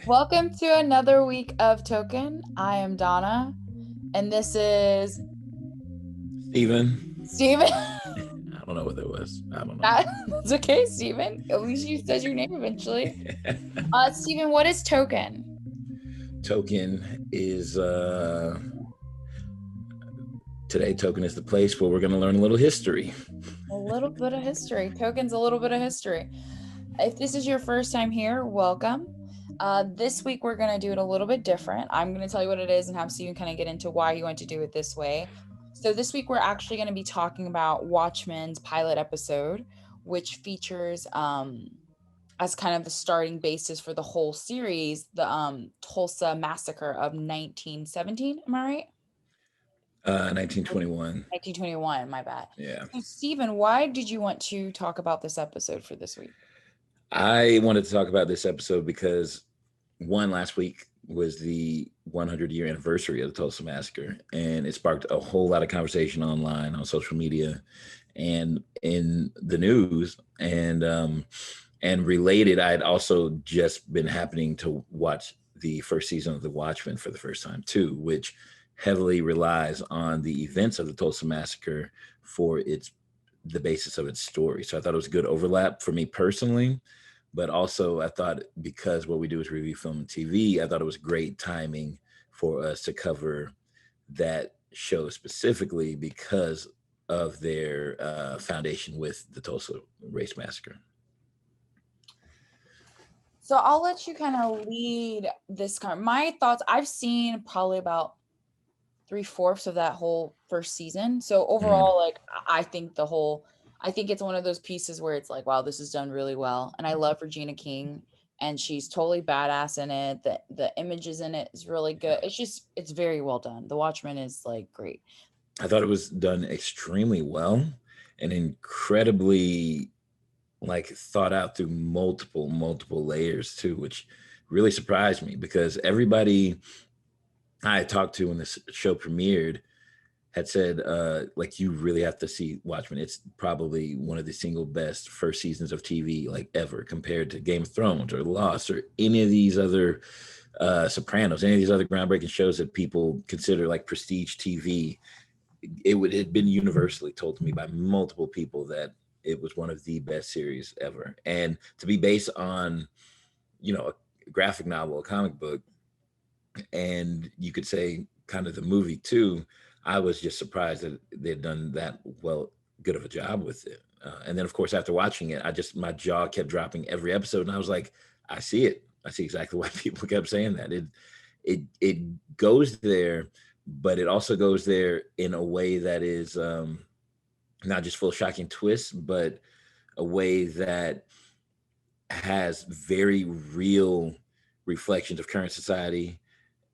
Welcome to another week of Token. I am Donna, and this is Steven. Steven. I don't know what that was. I don't know. That's okay, Steven. At least you said your name eventually. Steven, what is Token? Token is today. Token is the place where we're going to learn a little history. A little bit of history. Token's a little bit of history. If this is your first time here, welcome. This week we're going to do it a little bit different. I'm going to tell you what it is and have Steven kind of get into why you want to do it this way. So this week we're actually going to be talking about Watchmen's pilot episode, which features as kind of the starting basis for the whole series, the Tulsa Massacre of 1917. Am I right? 1921. 1921, my bad. Yeah. So Stephen, why did you want to talk about this episode for this week? I wanted to talk about this episode because last week was the 100-year anniversary of the Tulsa Massacre, and it sparked a whole lot of conversation online, on social media, and in the news. And related, I had also just been happening to watch the first season of The Watchmen for the first time too, which heavily relies on the events of the Tulsa Massacre for the basis of its story. So I thought it was a good overlap for me personally, but also I thought because what we do is review film and TV, I thought it was great timing for us to cover that show specifically because of their foundation with the Tulsa Race Massacre. So I'll let you kind of lead this. My thoughts, I've seen probably about 3/4 of that whole first season. So overall, like I think it's one of those pieces where it's like, wow, this is done really well. And I love Regina King, and she's totally badass in it. The images in it is really good. It's very well done. The Watchmen is like great. I thought it was done extremely well and incredibly like thought out through multiple layers too, which really surprised me because everybody I talked to when this show premiered had said, like, you really have to see Watchmen. It's probably one of the single best first seasons of TV like ever, compared to Game of Thrones or Lost or any of these other Sopranos, any of these other groundbreaking shows that people consider like prestige TV. It had been universally told to me by multiple people that it was one of the best series ever. And to be based on, a graphic novel, a comic book, and you could say kind of the movie too, I was just surprised that they'd done that good of a job with it. And then of course, after watching it, my jaw kept dropping every episode, and I was like, I see it. I see exactly why people kept saying that. It goes there, but it also goes there in a way that is not just full of shocking twists, but a way that has very real reflections of current society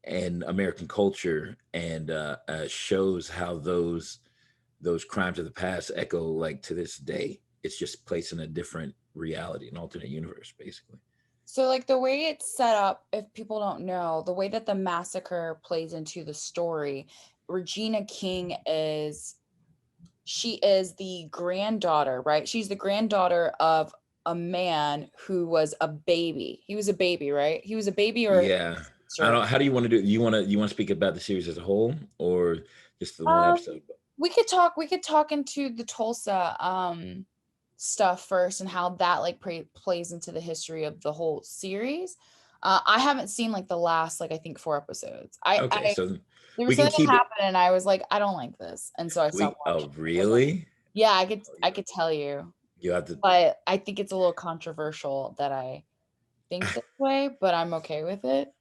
and American culture, and shows how those crimes of the past echo like to this day. It's just placed in a different reality, an alternate universe, basically. So like the way it's set up, if people don't know, the way that the massacre plays into the story, Regina King is the granddaughter, right? She's the granddaughter of a man who was a baby. He was a baby, right? He was a baby, or yeah. I don't. How do you want to do it? You want to speak about the series as a whole, or just the one episode? We could talk into the Tulsa stuff first and how that like plays into the history of the whole series. I haven't seen like the last I think 4 episodes. So there was something that happened and I was like, I don't like this, and so I stopped watching. Oh, really? Yeah, I could tell you. You have to. But I think it's a little controversial that I think this way, but I'm okay with it.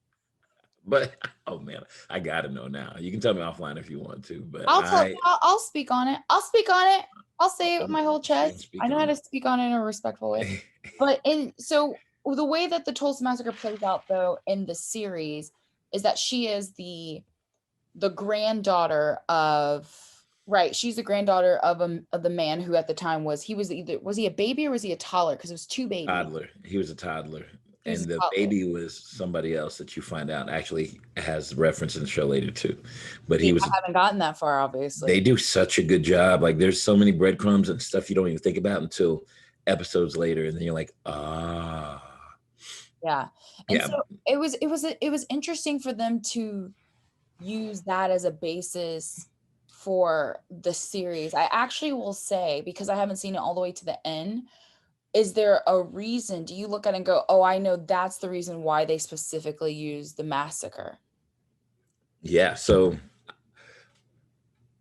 But oh man, I gotta know now. You can tell me offline if you want to, but I'll speak on it. I'll say it with my whole chest. I know how to speak on it in a respectful way. But so the way that the Tulsa Massacre plays out though in the series is that she is the granddaughter of, right, she's the granddaughter of the man who at the time was he a baby or was he a toddler, because it was 2 babies. Toddler. He was a toddler. And the baby was somebody else that you find out actually has reference in the show later too. But I haven't gotten that far, obviously. They do such a good job. Like there's so many breadcrumbs and stuff you don't even think about until episodes later, and then you're like, Yeah. And Yeah. so it was interesting for them to use that as a basis for the series. I actually will say, because I haven't seen it all the way to the end, is there a reason? Do you look at it and go, "Oh, I know that's the reason why they specifically use the massacre"? Yeah. So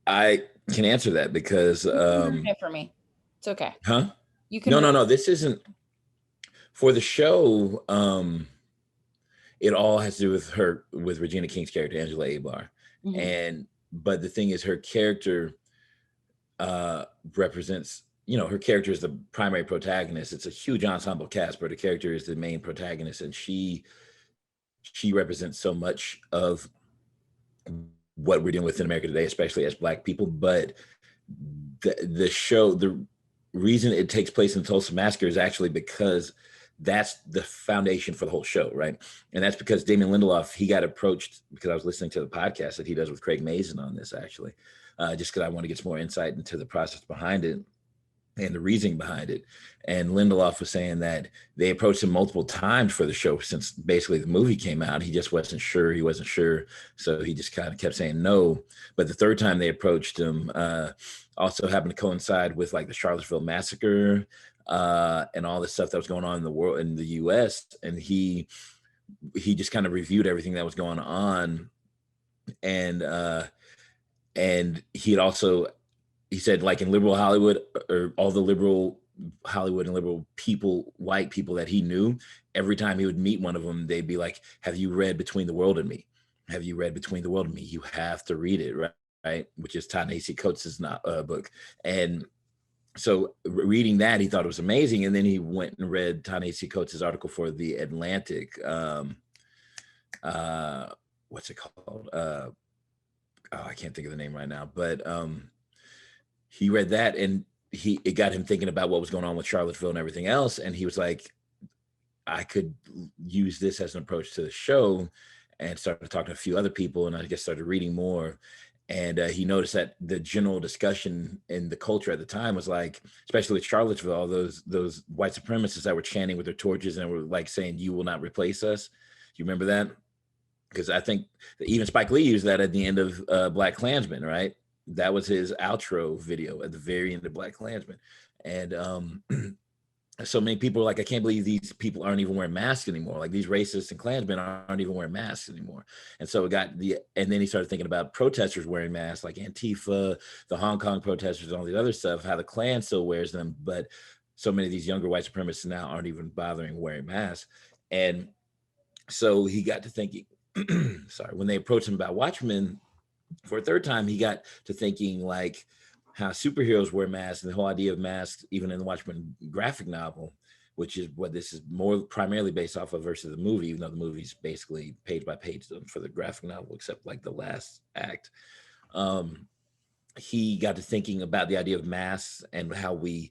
I can answer that because, You can ruin it for me. It's okay. huh? You can No, no, ruin no. This isn't for the show. It all has to do with her, with Regina King's character, Angela Abar. Mhm. But the thing is, her character represents, her character is the primary protagonist. It's a huge ensemble cast, but her character is the main protagonist, and she represents so much of what we're dealing with in America today, especially as Black people. But the show, the reason it takes place in Tulsa Massacre is actually because that's the foundation for the whole show, right? And that's because Damon Lindelof, he got approached because I was listening to the podcast that he does with Craig Mazin on this, actually, just because I want to get some more insight into the process behind it and the reasoning behind it. And Lindelof was saying that they approached him multiple times for the show since basically the movie came out. He just wasn't sure. He wasn't sure. So he just kind of kept saying no. But the third time they approached him also happened to coincide with like the Charlottesville massacre and all the stuff that was going on in the world, in the US. And he just kind of reviewed everything that was going on. And he had also, he said, like in liberal Hollywood, or all the liberal Hollywood and liberal people, white people that he knew, every time he would meet one of them, they'd be like, "Have you read Between the World and Me? Have you read Between the World and Me? You have to read it, right?" Right, which is Ta-Nehisi Coates' book. And so reading that, he thought it was amazing. And then he went and read Ta-Nehisi Coates' article for The Atlantic. What's it called? I can't think of the name right now, but he read that, and it got him thinking about what was going on with Charlottesville and everything else. And he was like, I could use this as an approach to the show, and started talking to a few other people, and I guess started reading more. And he noticed that the general discussion in the culture at the time was like, especially with Charlottesville, all those white supremacists that were chanting with their torches and were like saying, "You will not replace us." You remember that? Because I think that even Spike Lee used that at the end of Black Klansman, right? That was his outro video at the very end of Black Klansman. And so many people are like, I can't believe these people aren't even wearing masks anymore. Like these racists and Klansmen aren't even wearing masks anymore. And so and then he started thinking about protesters wearing masks, like Antifa, the Hong Kong protesters, and all the other stuff, how the Klan still wears them. But so many of these younger white supremacists now aren't even bothering wearing masks. And so he got to thinking, sorry, when they approached him about Watchmen for a third time, he got to thinking like how superheroes wear masks, and the whole idea of masks, even in the Watchmen graphic novel, which is what this is more primarily based off of versus the movie, even though the movie's basically page by page for the graphic novel, except like the last act. He got to thinking about the idea of masks and how we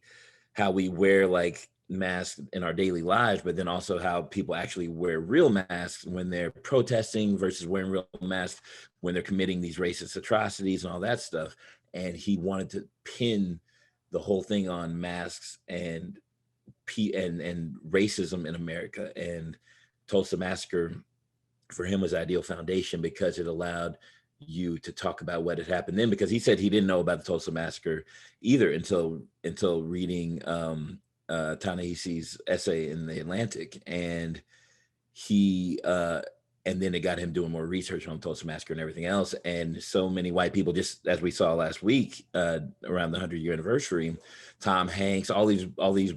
wear like masks in our daily lives, but then also how people actually wear real masks when they're protesting versus wearing real masks when they're committing these racist atrocities and all that stuff. And he wanted to pin the whole thing on masks and racism in America. And Tulsa Massacre for him was ideal foundation because it allowed you to talk about what had happened then, because he said he didn't know about the Tulsa Massacre either until reading Ta-Nehisi's essay in the Atlantic. And he and then it got him doing more research on Tulsa Massacre and everything else. And so many white people, just as we saw last week around the 100-year anniversary, Tom Hanks, all these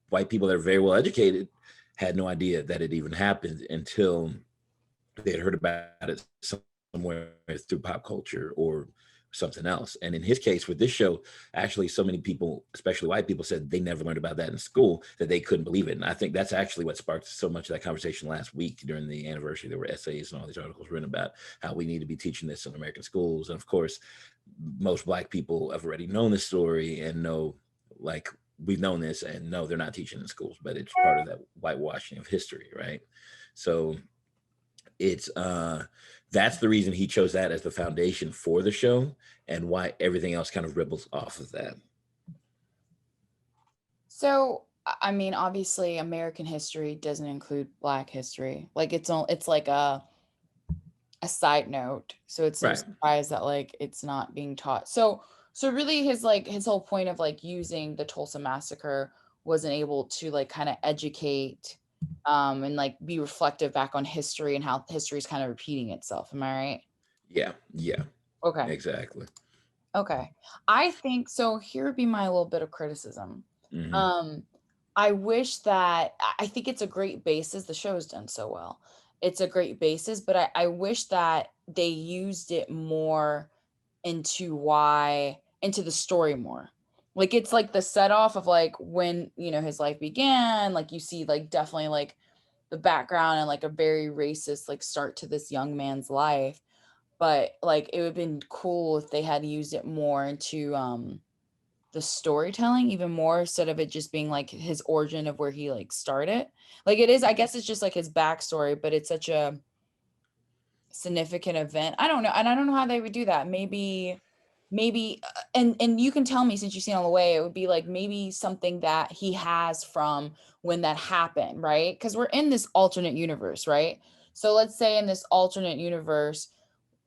white people that are very well educated had no idea that it even happened until they had heard about it somewhere through pop culture or something else. And in his case with this show, actually so many people, especially white people, said they never learned about that in school, that they couldn't believe it. And I think that's actually what sparked so much of that conversation last week during the anniversary. There were essays and all these articles written about how we need to be teaching this in American schools. And of course, most Black people have already known this story and know, like, we've known this, and no, they're not teaching in schools, but it's part of that whitewashing of history, right? So it's that's the reason he chose that as the foundation for the show, and why everything else kind of ripples off of that. So I mean, obviously, American history doesn't include Black history. Like it's like a side note. So it's no Right. surprise that like it's not being taught. So really his like his whole point of like using the Tulsa Massacre wasn't able to like kind of educate and like be reflective back on history and how history is kind of repeating itself. Am I right? Yeah. Yeah. Okay. Exactly. Okay. I think so. Here would be my little bit of criticism. Hmm. Um, I wish that I think it's a great basis. The show has done so well. It's a great basis, but I wish that they used it more into the story more. Like it's like the set off of like when his life began. Like you see like definitely like the background and like a very racist like start to this young man's life, but like it would have been cool if they had used it more into the storytelling even more instead of it just being like his origin of where he like started. Like it is, I guess it's just like his backstory, but it's such a significant event. I don't know, and I don't know how they would do that. Maybe and you can tell me since you've seen all the way, it would be like maybe something that he has from when that happened, right? Because we're in this alternate universe, right? So let's say in this alternate universe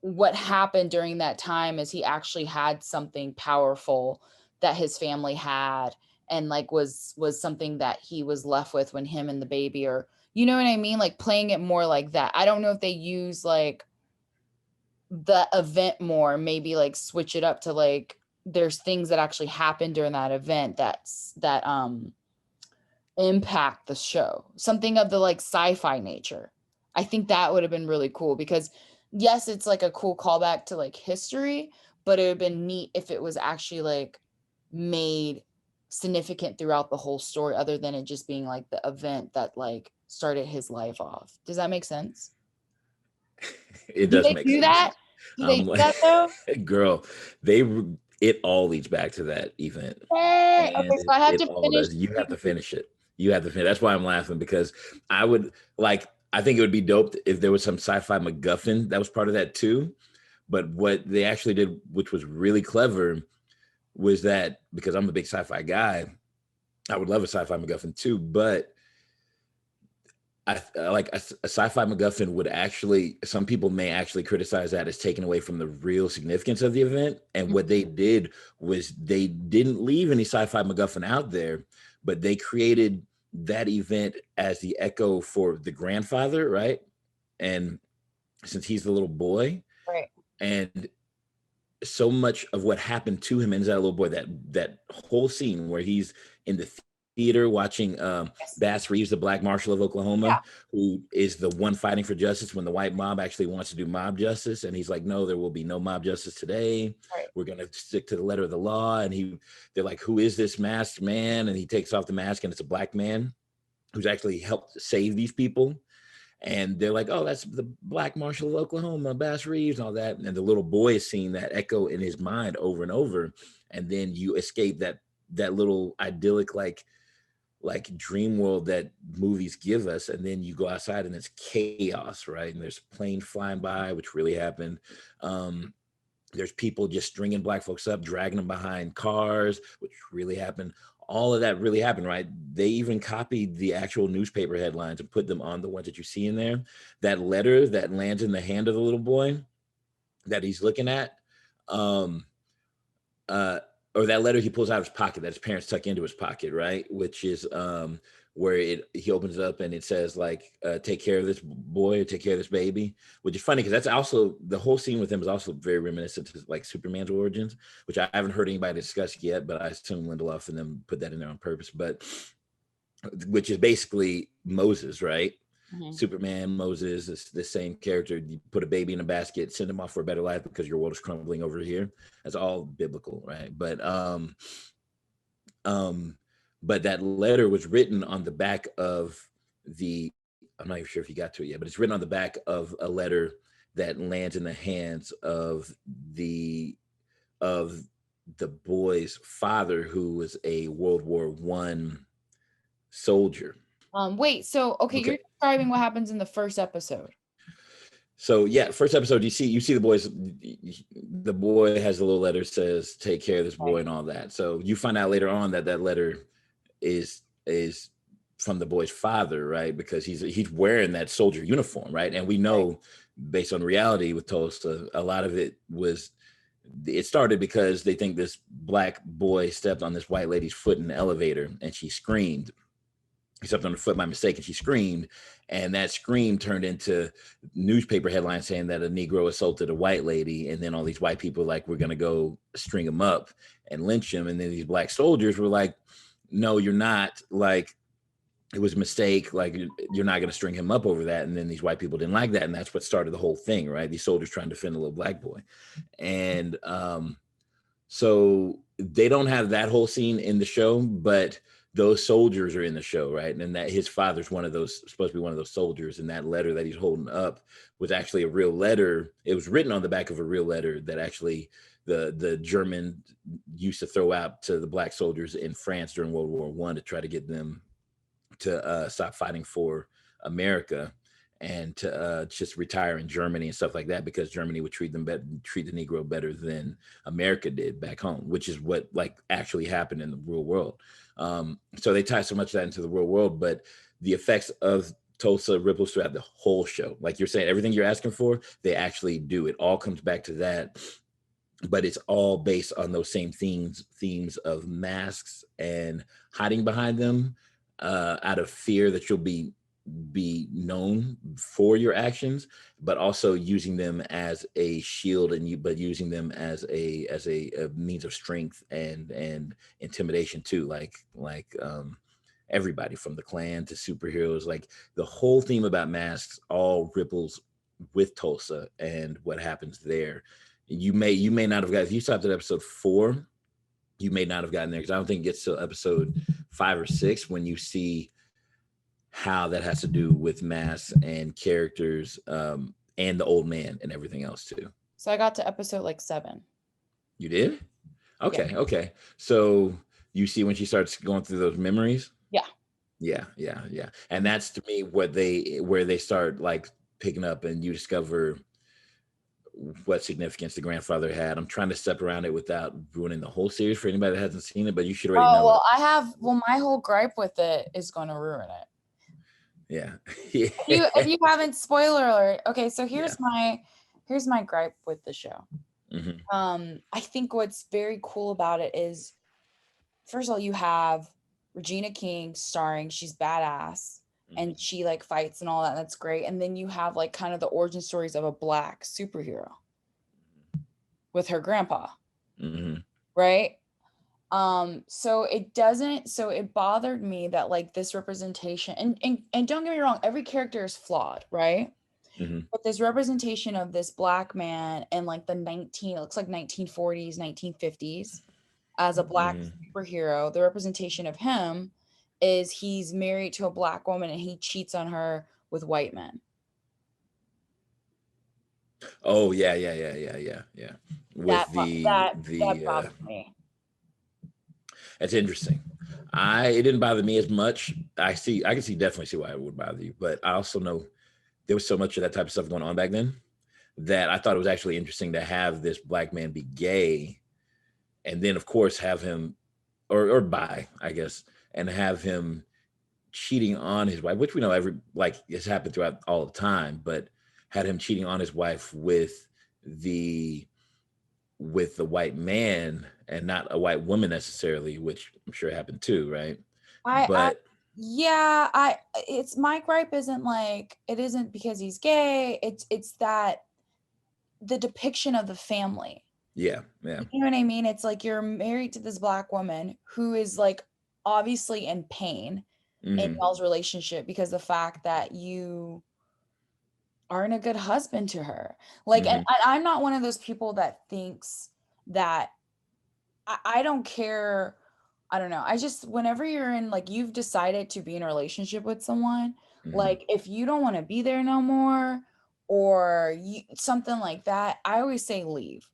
what happened during that time is he actually had something powerful that his family had, and like was something that he was left with when him and the baby, or you know what I mean, like playing it more like that. I don't know if they use like the event more, maybe like switch it up to like there's things that actually happen during that event that impact the show, something of the like sci-fi nature. I think that would have been really cool because yes, it's like a cool callback to like history, but it would have been neat if it was actually like made significant throughout the whole story other than it just being like the event that like started his life off. Does that make sense? It Do does they make do sense. that? Do they I'm do like, that though? girl, they it all leads back to that event, Hey, and okay, so I have it to all finish does. the You have to series. finish it. You have to finish. That's why I'm laughing, because I would like. I think it would be dope if there was some sci-fi MacGuffin that was part of that too. But what they actually did, which was really clever, was that because I'm a big sci-fi guy, I would love a sci-fi MacGuffin too. But like a sci-fi MacGuffin would actually, some people may actually criticize that as taking away from the real significance of the event. And what they did was they didn't leave any sci-fi MacGuffin out there, but they created that event as the echo for the grandfather, right? And since he's the little boy, Right. and so much of what happened to him as that little boy, that whole scene where he's in the theater watching Yes. Bass Reeves, the black marshal of Yeah. Oklahoma, who is the one fighting for justice when the white mob actually wants to do mob justice, and he's like, no, there will be no mob justice today. Right. We're going to stick to the letter of the law. And they're like, who is this masked man? And he takes off the mask, and it's a black man who's actually helped save these people. And they're like, oh, that's the black marshal of Oklahoma, Bass Reeves, and all that. And the little boy is seeing that echo in his mind over and over. And then you escape that little idyllic like dream world that movies give us, and then you go outside and it's chaos, right? And there's planes flying by, which really happened. There's people just stringing black folks up, dragging them behind cars, which really happened. All of that really happened, right? They even copied the actual newspaper headlines and put them on the ones that you see in there. That letter that lands in the hand of the little boy that he's looking at, um, uh, or that letter he pulls out of his pocket that his parents tuck into his pocket, right? Which is where he opens it up and it says like, take care of this boy, or take care of this baby, which is funny because that's also the whole scene with him is also very reminiscent to like Superman's origins, which I haven't heard anybody discuss yet, but I assume Lindelof and them put that in there on purpose. But which is basically Moses, right? Mhm. Superman, Moses, the same character. You put a baby in a basket, send him off for a better life because your world is crumbling over here. That's all biblical, right? Um, but that letter was written on the back of the. I'm not even sure if you got to it yet, but it's written on the back of a letter that lands in the hands of the boy's father, who was a World War I soldier. Wait, so okay, you're Okay. describing what happens in the first episode. So yeah, first episode you see the boy has a little letter says take care of this boy Right. and all that. So you find out later on that letter is is from the boy's father, right? Because he's wearing that soldier uniform, right? And we know, based on reality with Tulsa, a lot of it started because they think this black boy stepped on this white lady's foot in the elevator, and she screamed. He stepped on her foot by mistake, and she screamed, and that scream turned into newspaper headlines saying that a Negro assaulted a white lady, and then all these white people like, we're gonna go string him up and lynch him, and then these black soldiers were like, no, you're not, like, it was a mistake, like, you're not gonna string him up over that. And then these white people didn't like that, and that's what started the whole thing, right? These soldiers trying to defend a little black boy. And so they don't have that whole scene in the show, but those soldiers are in the show, right? And that his father's supposed to be one of those soldiers. And that letter that he's holding up was actually a real letter. It was written on the back of a real letter that actually the German used to throw out to the black soldiers in France during World War I to try to get them to stop fighting for America and to just retire in Germany and stuff like that, because Germany would treat the Negro better than America did back home, which is what like actually happened in the real world. So they tie so much of that into the real world, but the effects of Tulsa ripples throughout the whole show. Like you're saying, everything you're asking for, they actually do. It all comes back to that, but it's all based on those same themes of masks and hiding behind them out of fear that you'll be known for your actions, but also using them as a shield, but using them as a means of strength and intimidation too. Like everybody from the Klan to superheroes, like the whole theme about masks all ripples with Tulsa and what happens there. You may not have got, if you stopped at episode 4, you may not have gotten there, because I don't think it gets to episode 5 or 6 when you see how that has to do with masks and characters and the old man and everything else too. So I got to episode like 7. You did? Okay, yeah. Okay. So you see when she starts going through those memories? Yeah. Yeah. And that's to me where they start like picking up, and you discover what significance the grandfather had. I'm trying to step around it without ruining the whole series for anybody that hasn't seen it, but you should already know it. My whole gripe with it is going to ruin it. Yeah. If you haven't, spoiler alert. Okay, so here's my gripe with the show. Mm-hmm. I think what's very cool about it is, first of all, you have Regina King starring. She's badass, and she like fights and all that. And that's great. And then you have like kind of the origin stories of a black superhero with her grandpa, right? So it bothered me that like this representation, and don't get me wrong, every character is flawed, right? But this representation of this black man in like it looks like 1940s, 1950s, as a black superhero, the representation of him is he's married to a black woman and he cheats on her with white men. Oh yeah. With that bothered me. That's interesting. It didn't bother me as much. I can definitely see why it would bother you, but I also know there was so much of that type of stuff going on back then that I thought it was actually interesting to have this black man be gay, and then of course have him or bi, I guess, and have him cheating on his wife, which we know it's happened throughout all the time, but had him cheating on his wife with the white man and not a white woman necessarily, which I'm sure happened too, right? It's my gripe isn't because he's gay. It's that the depiction of the family. Yeah. You know what I mean? It's like you're married to this black woman who is like obviously in pain in y'all's relationship because the fact that you aren't a good husband to her. Like, and I'm not one of those people that thinks that I don't care. I don't know. I just, whenever you're in, like, you've decided to be in a relationship with someone, like, if you don't want to be there no more or something like that, I always say leave.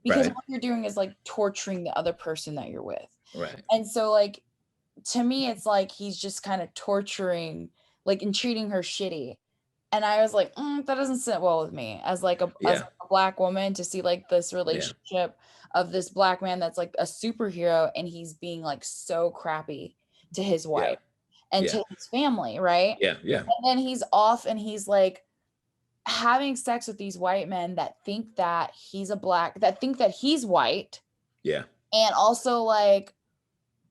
Because what you're doing is, like, torturing the other person that you're with. Right. And so, like, to me, it's like he's just kind of torturing, like, and treating her shitty. And I was like, that doesn't sit well with me as like a black woman to see like this relationship of this black man that's like a superhero and he's being like so crappy to his wife. and Yeah. to his family, right? Yeah. Yeah. And then he's off and he's like having sex with these white men that think that that think that he's white. Yeah. And also like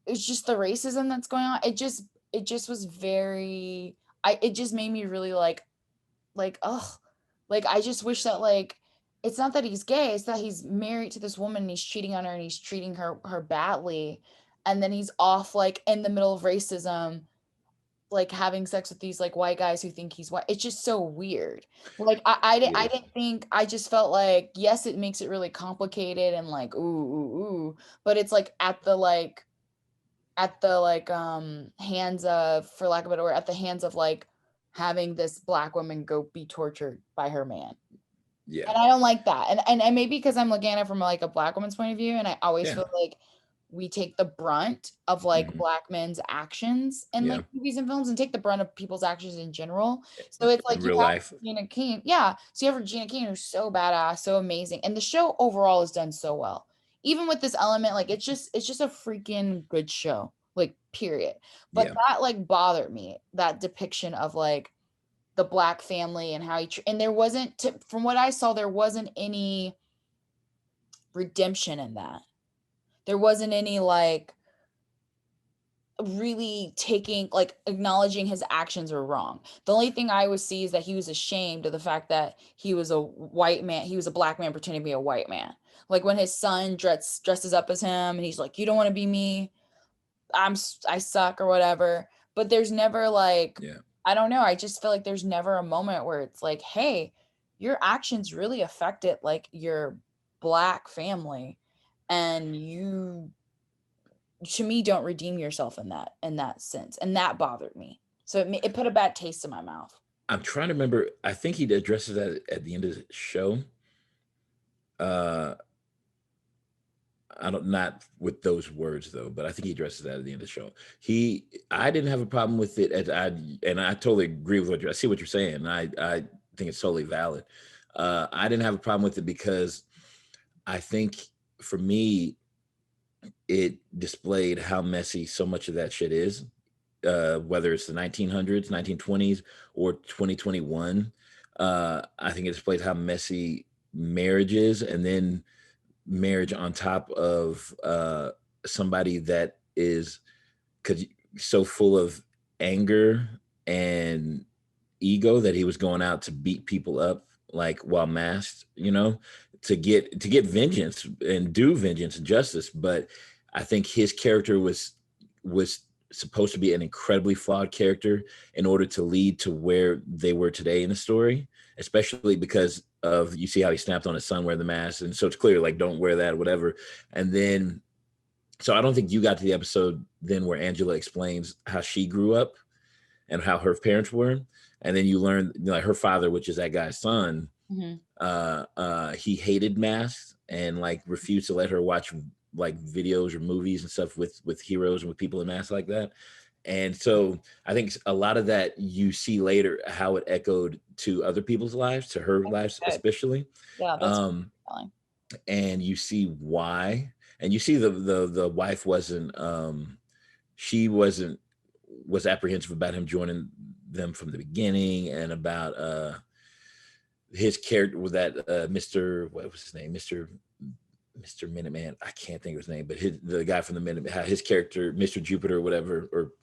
it's just the racism that's going on. It just was very it just made me really oh, like I just wish that like it's not that he's gay, it's that he's married to this woman and he's cheating on her and he's treating her badly, and then he's off like in the middle of racism, like having sex with these like white guys who think he's white. It's just so weird. Like I Yeah. didn't think, I just felt like yes, it makes it really complicated and like ooh, but it's like at the like hands of, for lack of a better word, at the hands of like having this black woman go be tortured by her man. Yeah. And I don't like that. And maybe because I'm looking at it from like a black woman's point of view, and I always Yeah. feel like we take the brunt of like Mhm. black men's actions in Yeah. like movies and films, and take the brunt of people's actions in general. So it's In like you real have life. Regina King. Yeah. So you have Regina King who's so badass, so amazing. And the show overall is done so well. Even with this element, like it's just a freaking good show. Like period. But Yeah. that like bothered me, that depiction of like the black family and how and there wasn't from what I saw, there wasn't any redemption in that. There wasn't any like really taking like acknowledging his actions were wrong. The only thing I would see is that he was ashamed of the fact that he was a white man, he was a black man pretending to be a white man. Like when his son dresses up as him and he's like, you don't want to be me, I suck or whatever. But there's never like, Yeah. I don't know, I just feel like there's never a moment where it's like, hey, your actions really affected like your black family, and you, to me, don't redeem yourself in that sense, and that bothered me. So it put a bad taste in my mouth. I'm trying to remember. I think he addresses that at the end of the show. Uh, I don't, not with those words though, but I think he addresses that at the end of the show. I didn't have a problem with it, and I totally agree with I see what you're saying. I think it's totally valid. I didn't have a problem with it because I think for me, it displayed how messy so much of that shit is. Whether it's the 1900s, 1920s, or 2021, I think it displays how messy marriage is, and then marriage on top of somebody that is so full of anger and ego that he was going out to beat people up like while masked, to get vengeance and do vengeance and justice. But I think his character was supposed to be an incredibly flawed character in order to lead to where they were today in the story, especially because of, you see how he snapped on his son wearing the mask, and so it's clear like don't wear that, whatever. And then so I don't think you got to the episode then where Angela explains how she grew up and how her parents were, and then you learn like her father, which is that guy's son, Mm-hmm. he hated masks and like refused to let her watch like videos or movies and stuff with heroes and with people in masks like that. And so I think a lot of that you see later how it echoed to other people's lives, to her lives Good. especially. Yeah, that's Um, telling. and you see why, and you see the wife wasn't she wasn't was apprehensive about him joining them from the beginning, and about his character with that Mr. what was his name, Mr. Minuteman. I can't think of his name, but the guy from the Minuteman, how his character, Mr. Jupiter, or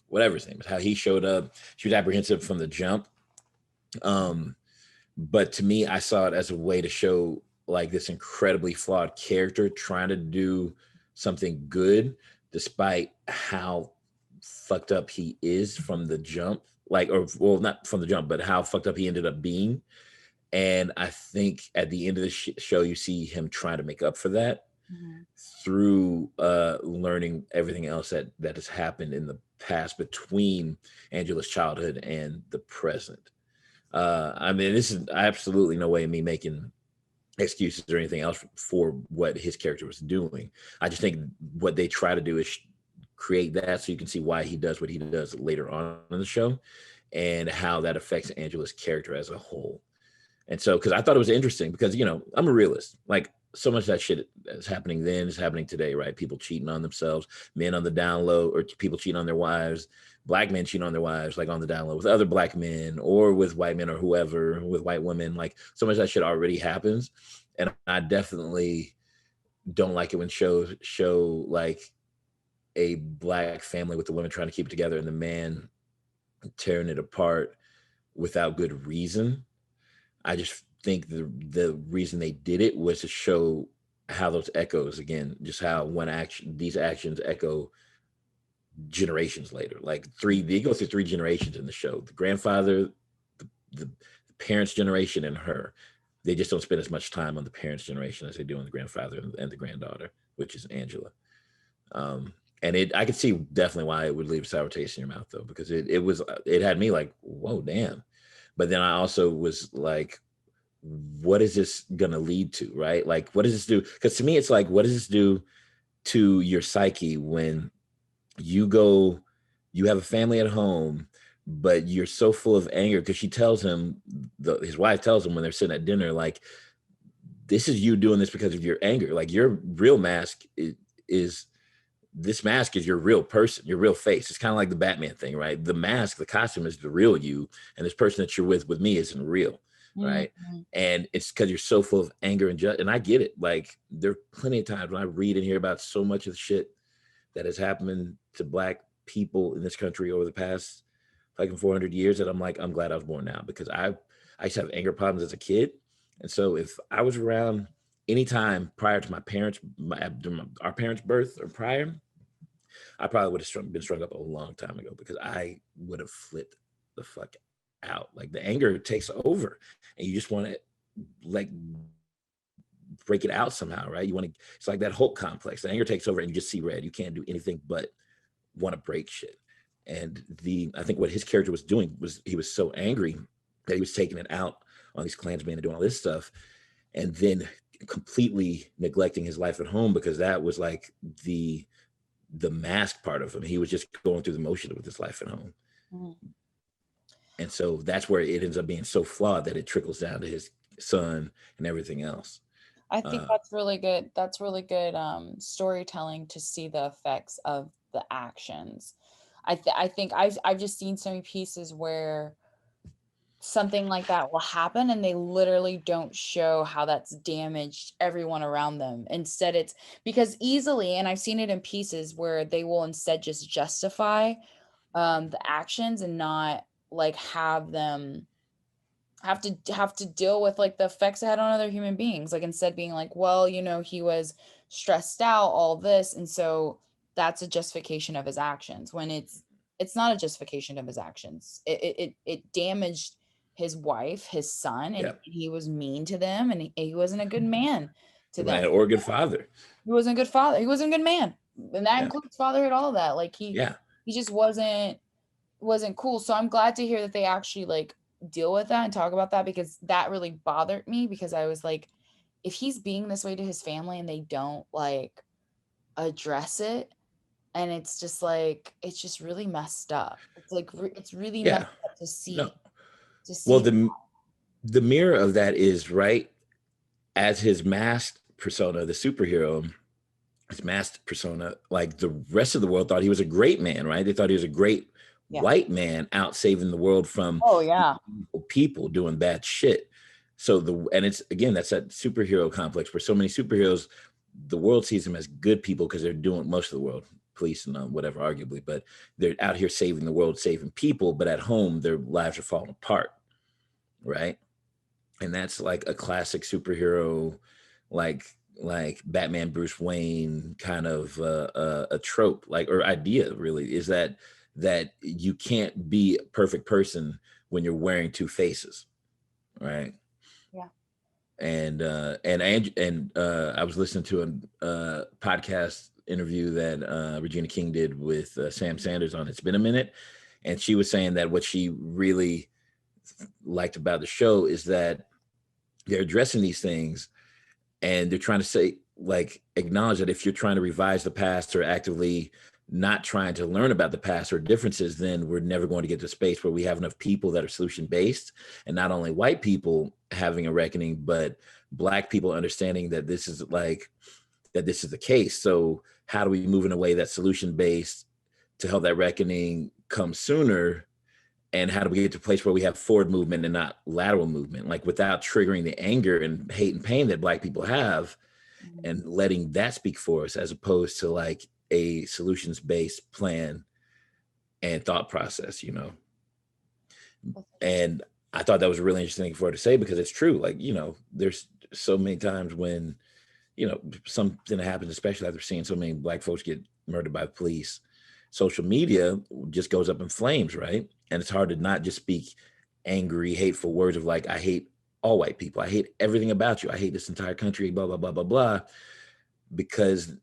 whatever his name is, how he showed up. She was apprehensive from the jump. But to me, I saw it as a way to show like this incredibly flawed character trying to do something good despite how fucked up he is from the jump. Like, or well, not from the jump, but how fucked up he ended up being. And I think at the end of the show, you see him trying to make up for that Mm-hmm. through learning everything else that has happened in the past between Angela's childhood and the present. I mean, this is absolutely no way of me making excuses or anything else for what his character was doing. I just think what they try to do is create that so you can see why he does what he does later on in the show, and how that affects Angela's character as a whole. And so, because I thought it was interesting, because I'm a realist. Like, so much of that shit that's happening then is happening today, right? People cheating on themselves, men on the down low, or people cheating on their wives, black men cheating on their wives, like on the down low with other black men or with white men or whoever, with white women. Like so much of that shit already happens. And I definitely don't like it when shows show like a black family with the women trying to keep it together and the man tearing it apart without good reason. I just think the reason they did it was to show how those echoes again, just how these actions echo generations later. Like they go through 3 generations in the show: the grandfather, the parents' generation, and her. They just don't spend as much time on the parents' generation as they do on the grandfather and the granddaughter, which is Angela. And I could see definitely why it would leave a sour taste in your mouth though, because it had me like, whoa, damn. But then I also was like, what is this gonna lead to, right? Like, what does this do? Because to me, it's like, what does this do to your psyche when you have a family at home, but you're so full of anger because she tells him, his wife tells him when they're sitting at dinner, like, this is you doing this because of your anger. Like your real mask is this mask is your real person, your real face. It's kind of like the Batman thing, right? The mask, the costume is the real you, and this person that you're with me isn't real, right? Mm-hmm. And it's because you're so full of anger and I get it. Like there are plenty of times when I read and hear about so much of the shit that has happened to black people in this country over the past like 400 years that I'm like, I'm glad I was born now because I used to have anger problems as a kid. And so if I was around anytime prior to our parents' birth or prior, I probably would have been strung up a long time ago because I would have flipped the fuck out. Like the anger takes over and you just want to like break it out somehow, right? It's like that Hulk complex. The anger takes over and you just see red. You can't do anything but want to break shit. And I think what his character was doing was he was so angry that he was taking it out on these Klansmen and doing all this stuff. And then completely neglecting his life at home because that was like the mask part of him. He was just going through the motion with his life at home. Mm-hmm. And so that's where it ends up being so flawed that it trickles down to his son and everything else. I think that's really good. That's really good storytelling to see the effects of the actions. I think I've just seen so many pieces where something like that will happen and they literally don't show how that's damaged everyone around them. Instead it's because easily, and I've seen it in pieces where they will instead just justify the actions and not like have them have to deal with like the effects it had on other human beings. Like instead being like, well, he was stressed out, all this, and so that's a justification of his actions when it's not a justification of his actions. It damaged his wife, his son, and he was mean to them, and he wasn't a good man to them. Or a good father. He wasn't a good father. He wasn't a good man, and that includes fatherhood, all of that. Like he just wasn't cool. So I'm glad to hear that they actually like deal with that and talk about that because that really bothered me because I was like, if he's being this way to his family and they don't like address it, and it's just like it's just really messed up. It's like it's really messed up to see. No. Well, the mirror of that is right as his masked persona, the superhero, his masked persona, like the rest of the world thought he was a great man, right? They thought he was a great white man out saving the world from people doing bad shit. So it's again, that's that superhero complex where so many superheroes, the world sees them as good people because they're doing most of the world, police and whatever, arguably, but they're out here saving the world, saving people, but at home, their lives are falling apart, right? And that's like a classic superhero, like Batman, Bruce Wayne kind of a trope, like, or idea really, is that you can't be a perfect person when you're wearing 2 faces, right? Yeah. And I was listening to a podcast interview that Regina King did with Sam Sanders on It's Been a Minute, and she was saying that what she really liked about the show is that they're addressing these things and they're trying to say, like, acknowledge that if you're trying to revise the past or actively not trying to learn about the past or differences, then we're never going to get to a space where we have enough people that are solution based, and not only white people having a reckoning, but Black people understanding that this is the case. So how do we move in a way that's solution based to help that reckoning come sooner? And how do we get to a place where we have forward movement and not lateral movement, like without triggering the anger and hate and pain that Black people have, and letting that speak for us, as opposed to like a solutions-based plan and thought process, And I thought that was a really interesting thing for her to say, because it's true. Like, there's so many times when, something happens, especially after seeing so many Black folks get murdered by the police, social media just goes up in flames, right? And it's hard to not just speak angry, hateful words of like, I hate all white people. I hate everything about you. I hate this entire country, blah, blah, blah, blah, blah, because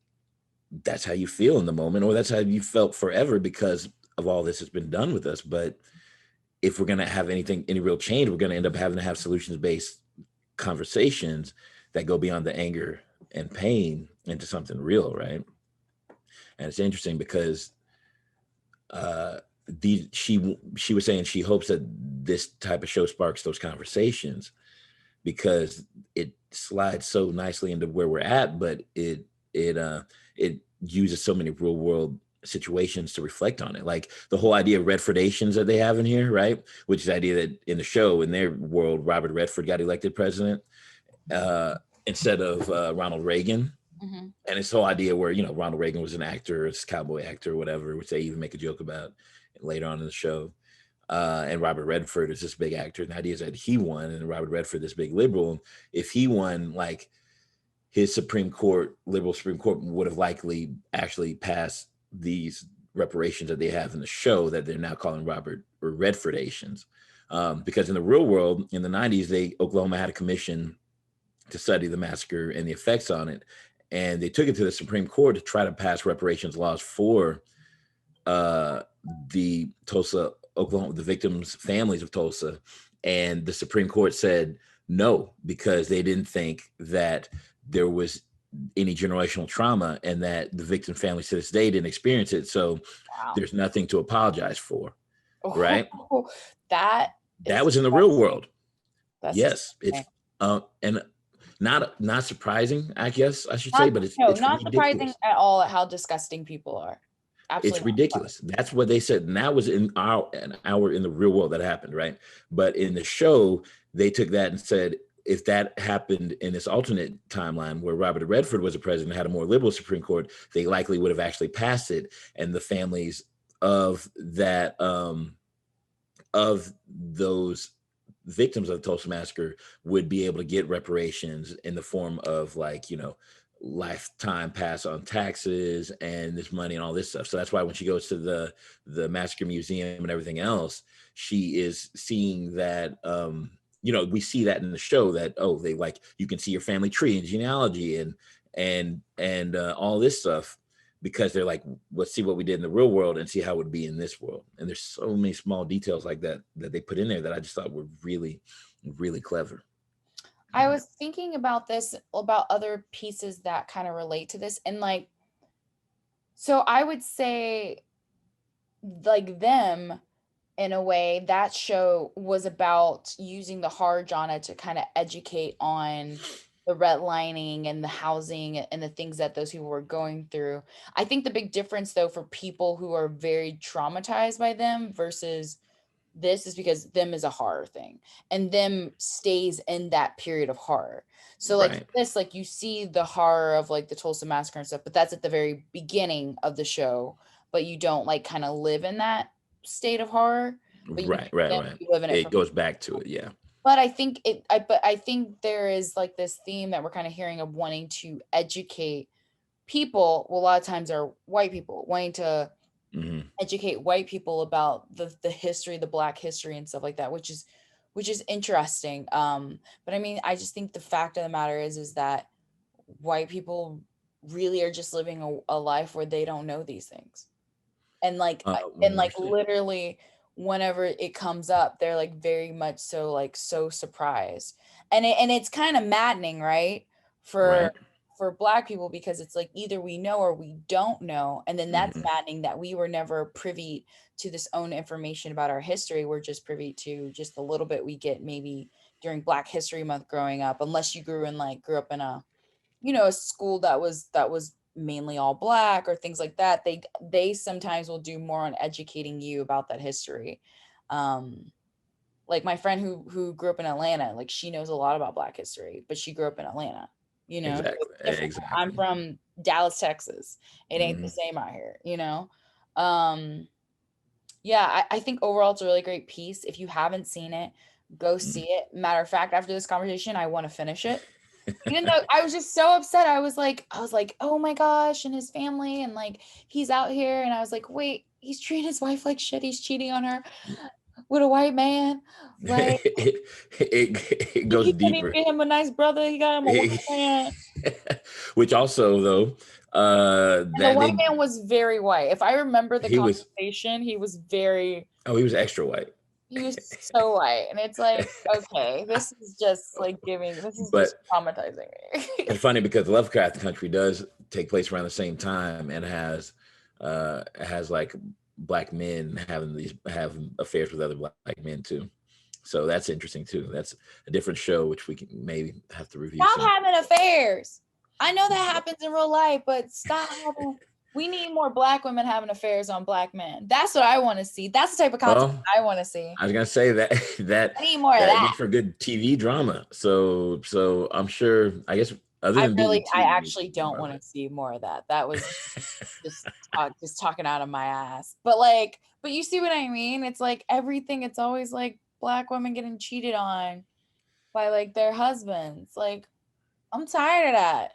that's how you feel in the moment, or that's how you felt forever because of all this has been done with us. But if we're going to have any real change, we're going to end up having to have solutions-based conversations that go beyond the anger and pain into something real, right? And it's interesting because she was saying she hopes that this type of show sparks those conversations, because it slides so nicely into where we're at, but it uses so many real world situations to reflect on it. Like the whole idea of Redfordations that they have in here, right? Which is the idea that in the show, in their world, Robert Redford got elected president instead of Ronald Reagan. Mm-hmm. And this whole idea where, Ronald Reagan was an actor, this cowboy actor or whatever, which they even make a joke about later on in the show. And Robert Redford is this big actor. And the idea is that he won, and Robert Redford, this big liberal, if he won, like his liberal Supreme Court would have likely actually passed these reparations that they have in the show that they're now calling Redfordations. Because in the real world, in the 90s, Oklahoma had a commission to study the massacre and the effects on it. And they took it to the Supreme Court to try to pass reparations laws for the Tulsa, Oklahoma, the victims' families of Tulsa. And the Supreme Court said no, because they didn't think that there was any generational trauma, and that the victim families to this day didn't experience it. So there's nothing to apologize for. Right? That was in the real world. That's yes. It's and not surprising, I guess I should say, but it's not ridiculous. surprising at all at how disgusting people are. Absolutely, it's ridiculous. That's what they said, and that was in the real world that happened, right? But in the show, they took that and said, if that happened in this alternate timeline where Robert Redford was a president, had a more liberal Supreme Court, they likely would have actually passed it, and the families of that of those victims of the Tulsa Massacre would be able to get reparations in the form of lifetime pass on taxes and this money and all this stuff. So that's why when she goes to the Massacre Museum and everything else, she is seeing that we see that in the show that they you can see your family tree and genealogy and all this stuff, because they're like, let's see what we did in the real world and see how it would be in this world. And there's so many small details like that they put in there that I just thought were really, really clever. I was thinking about other pieces that kind of relate to this. And so I would say them, in a way, that show was about using the horror genre to kind of educate on the redlining and the housing and the things that those people were going through. I think the big difference, though, for people who are very traumatized by them versus this is because them is a horror thing, and them stays in that period of horror. So this, you see the horror of the Tulsa Massacre and stuff, but that's at the very beginning of the show, but you don't kind of live in that state of horror. But right. You live in it. It goes back to it, yeah. But I think I think there is this theme that we're kind of hearing of wanting to educate people. Well, a lot of times are white people wanting to educate white people about the history, the Black history and stuff like that, which is interesting. But I mean, I just think the fact of the matter is that white people really are just living a life where they don't know these things. And literally whenever it comes up, they're very much so so surprised. And it's kind of maddening, right? For for Black people, because it's like either we know or we don't know, and then that's maddening that we were never privy to this own information about our history. We're just privy to just a little bit we get maybe during Black History Month growing up, unless you grew up in a, you know, a school that was mainly all Black or things like that. They sometimes will do more on educating you about that history. Like my friend who grew up in Atlanta, like she knows a lot about Black history, but she grew up in Atlanta, you know. So Exactly. it's different. I'm Exactly. from Dallas, Texas. It ain't the same out here, you know. Yeah, I think overall it's a really great piece. If you haven't seen it, go see it. Matter of fact, after this conversation, I want to finish it. Even though I was just so upset, I was like, oh my gosh, and his family, and like he's out here, and I was like, wait, he's treating his wife like shit. He's cheating on her with a white man. Like It he goes couldn't even deeper. get him a nice brother. He got him a white man. Which also though, And the that white they man was very white. If I remember the he was conversation, he was very, he was extra white. he was so white. And it's like, okay, this is just like this is just But traumatizing me. it's funny because Lovecraft Country does take place around the same time and has like Black men have affairs with other Black men too. So that's interesting too. That's a different show which we can maybe have to review Stop soon. having affairs. I know that happens in real life, but stop having. We need more Black women having affairs on Black men. That's what I want to see. That's the type of content Well, I want to see. I was gonna say that I need more of that that. makes for good TV drama. So I'm sure. I guess other than BET, I we need actually don't more of want it. to see more of that. That was just just talking out of my ass. But like, but you see what I mean? It's like everything. It's always like Black women getting cheated on by like their husbands. Like, I'm tired of that.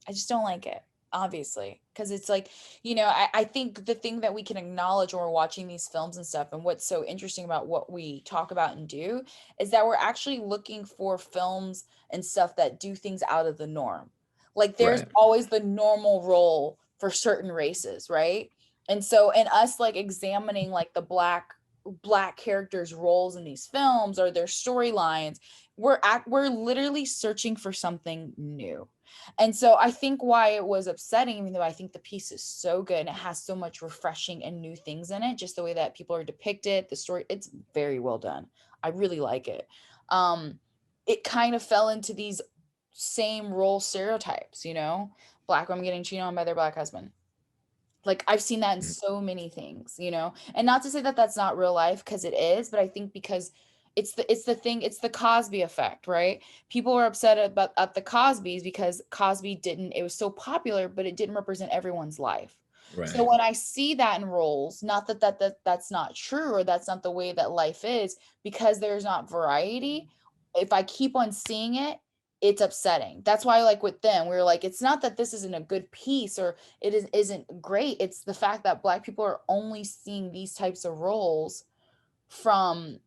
I just don't like it, obviously, because it's like, you know, I think the thing that we can acknowledge when we're watching these films and stuff, and what's so interesting about what we talk about and do, is that we're actually looking for films and stuff that do things out of the norm. Like there's Right. always the normal role for certain races, right? And so, in us like examining like the black characters' roles in these films or their storylines, we're literally searching for something new. And so I think why it was upsetting, even though I think the piece is so good and it has so much refreshing and new things in it, just the way that people are depicted, the story, it's very well done. I really like it. It kind of fell into these same role stereotypes, you know, Black women getting cheated on by their Black husband. Like I've seen that in Mhm. so many things, you know, and not to say that that's not real life, because it is, but I think because it's the Cosby effect, right? People were upset about at the Cosbys because Cosby didn't, it was so popular, but it didn't represent everyone's life. So Right. when I see that in roles, not that's not true or that's not the way that life is, because there's not variety. If I keep on seeing it, it's upsetting. That's why, like with them, we were like, it's not that this isn't a good piece or isn't great. It's the fact that Black people are only seeing these types of roles from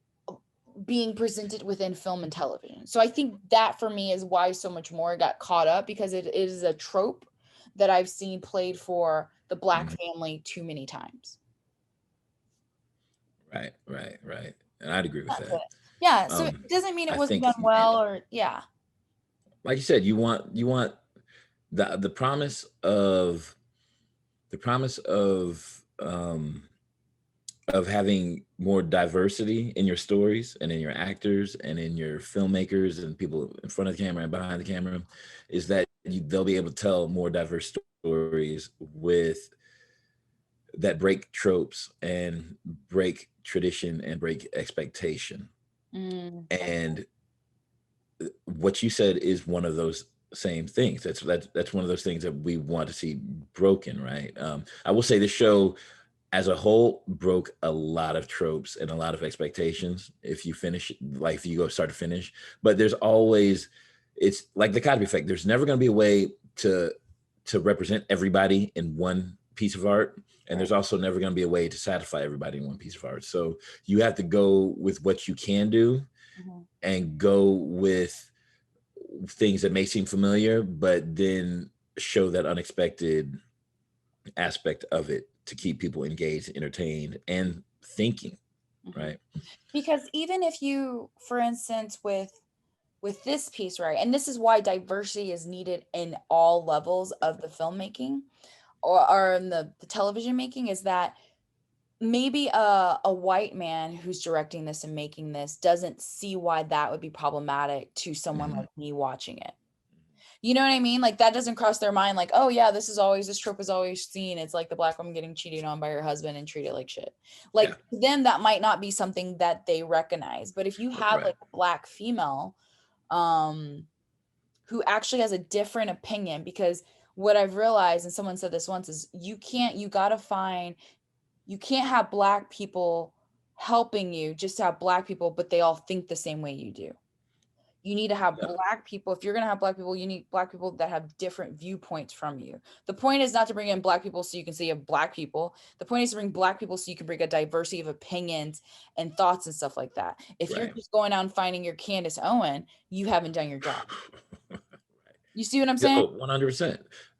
being presented within film and television. So I think that for me is why so much more got caught up, because it is a trope that I've seen played for the Black Mhm. family too many times. Right. Right. Right. And I'd agree with That's that. it. Yeah. So it doesn't mean it I wasn't think, done well or yeah. like you said, you want the promise of of having more diversity in your stories and in your actors and in your filmmakers and people in front of the camera and behind the camera is that they'll be able to tell more diverse stories with that break tropes and break tradition and break expectation. Okay. And what you said is one of those same things. That's one of those things that we want to see broken, right? I will say the show as a whole broke a lot of tropes and a lot of expectations if you finish, like if you go start to finish. But there's always, it's like the Cosby effect, there's never going to be a way to represent everybody in one piece of art, and Right. there's also never going to be a way to satisfy everybody in one piece of art. So you have to go with what you can do Mhm. and go with things that may seem familiar, but then show that unexpected aspect of it to keep people engaged, entertained, and thinking, Mhm. right? Because even if you, for instance, with with this piece, right? And this is why diversity is needed in all levels of the filmmaking or in the television making, is that maybe a white man who's directing this and making this doesn't see why that would be problematic to someone Mhm. like me watching it. You know what I mean? Like that doesn't cross their mind like, oh yeah, this trope is always seen. It's like the black woman getting cheated on by her husband and treated like shit. Like Yeah, to them that might not be something that they recognize. But if you have right. like a black female um who actually has a different opinion, because what I've realized, and someone said this once, is you can't have black people helping you just to have black people, but they all think the same way you do. You need to have Yeah, black people. If you're going to have black people, you need black people that have different viewpoints from you. The point is not to bring in black people so you can say you have black people. The point is to bring black people so you can bring a diversity of opinions and thoughts and stuff like that. If you're right. just going out and finding your Candace Owen, you haven't done your job. You see what I'm Yeah, saying? oh, 100%. And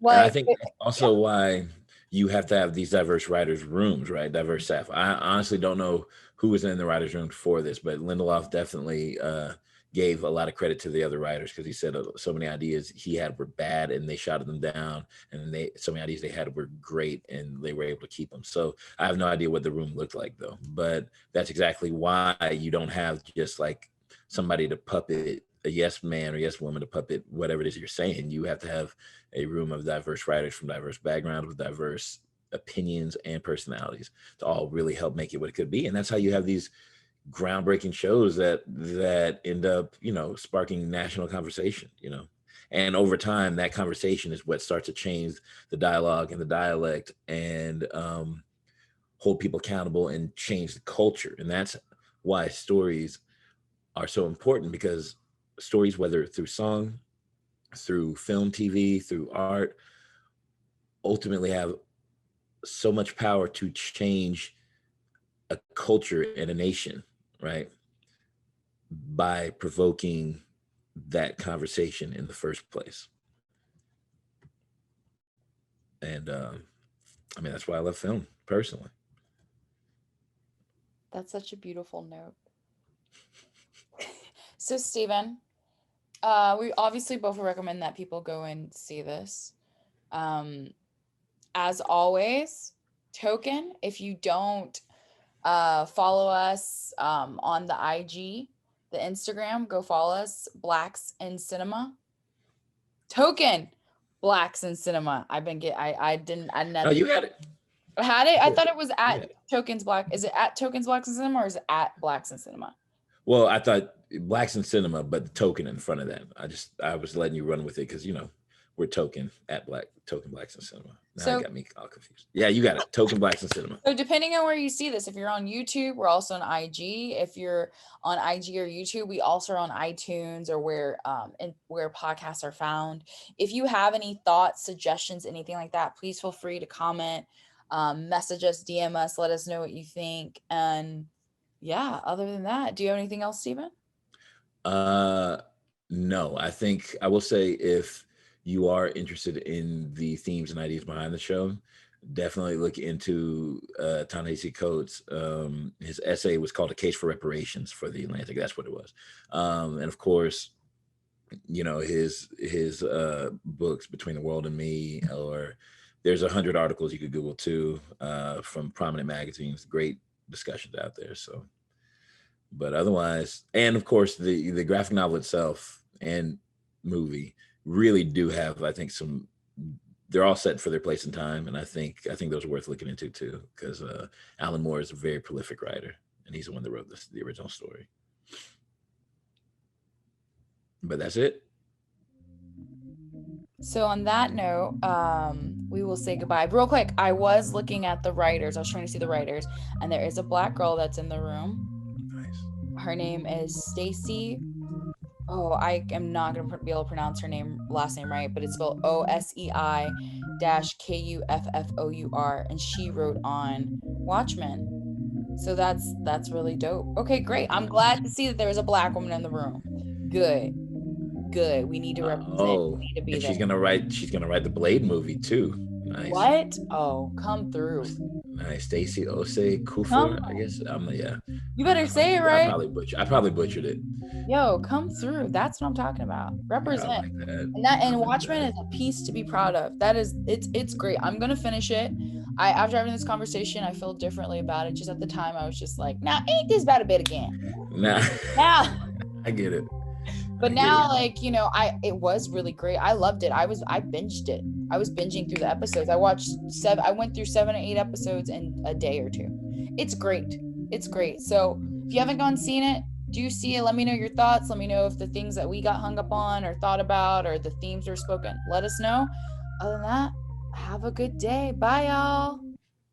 I Like, think that's yeah. also why you have to have these diverse writers' rooms, right? Diverse staff. I honestly don't know who was in the writers' room for this, but Lindelof definitely gave a lot of credit to the other writers because he said so many ideas he had were bad and they shot them down, and so many ideas they had were great and they were able to keep them. So I have no idea what the room looked like though, but that's exactly why you don't have just like somebody to puppet a yes man or yes woman to puppet whatever it is you're saying. You have to have a room of diverse writers from diverse backgrounds with diverse opinions and personalities to all really help make it what it could be. And that's how you have these groundbreaking shows that end up, sparking national conversation, and over time that conversation is what starts to change the dialogue and the dialect and hold people accountable and change the culture. And that's why stories are so important, because stories, whether through song, through film, TV, through art, ultimately have so much power to change a culture and a nation, right? By provoking that conversation in the first place. And I mean, that's why I love film personally. That's such a beautiful note. So, Stephen, we obviously both recommend that people go and see this. Um, as always, token, if you don't follow us on the IG, the Instagram, go follow us, Blacks in Cinema. Token, Blacks in Cinema. I No, never you had it. had it. I Yeah, thought it was you at had it. Tokens Black. Is it at Tokens Blacks in Cinema or is it at Blacks in Cinema? Well, I thought Blacks in Cinema, but the token in front of that. I was letting you run with it because we're token Blacks in Cinema. Now you So got me all confused. Yeah, you got it. Token Blacks in Cinema. So depending on where you see this, if you're on YouTube, we're also on IG. If you're on IG or YouTube, we also are on iTunes or where podcasts are found. If you have any thoughts, suggestions, anything like that, please feel free to comment, message us, DM us, let us know what you think. And yeah, other than that, do you have anything else, Stephen? Uh, no, I think I will say if you are interested in the themes and ideas behind the show, definitely look into Ta-Nehisi Coates. His essay was called "A Case for Reparations" for the Atlantic. That's what it was. And of course, his books "Between the World and Me," or there's 100 articles you could Google too from prominent magazines. Great discussions out there. So but otherwise, and of course the graphic novel itself and movie really do have, I think, some, they're all set for their place and time, and I think those are worth looking into too, because Alan Moore is a very prolific writer and he's the one that wrote the original story. But that's it. So on that note, we will say goodbye. Real quick, I was looking at the writers. I was trying to see the writers, and there is a black girl that's in the room. Nice. Her name is Stacy. Oh, I am not going to be able to pronounce her last name right, but it's spelled OSEI KUFFOUR, and she wrote on Watchmen. So that's really dope. Okay, great. I'm glad to see that there was a black woman in the room. Good, good. We need to represent. Oh, We need to be and there. she's gonna write the Blade movie too. Nice. What? Oh, come through. Nice. Stacy Osei Kufor, I guess. Yeah. You better say it I right. probably butchered it. Yo, come through. That's what I'm talking about. Yeah, I Represent. like that. And I like Watchmen that. is a piece to be proud of. That is, it's great. I'm gonna finish it. I After having this conversation, I feel differently about it. Just at the time, I was just like, "Now, ain't this about a bit again?" Nah, Now, I get it. but I get it. now, like, it was really great. I loved it. I binged it. I was binging through the episodes. I went through 7 or 8 episodes in a day or two. It's great. It's great. So if you haven't gone seen it, do see it. Let me know your thoughts. Let me know if the things that we got hung up on or thought about or the themes were spoken. Let us know. Other than that, have a good day. Bye, y'all.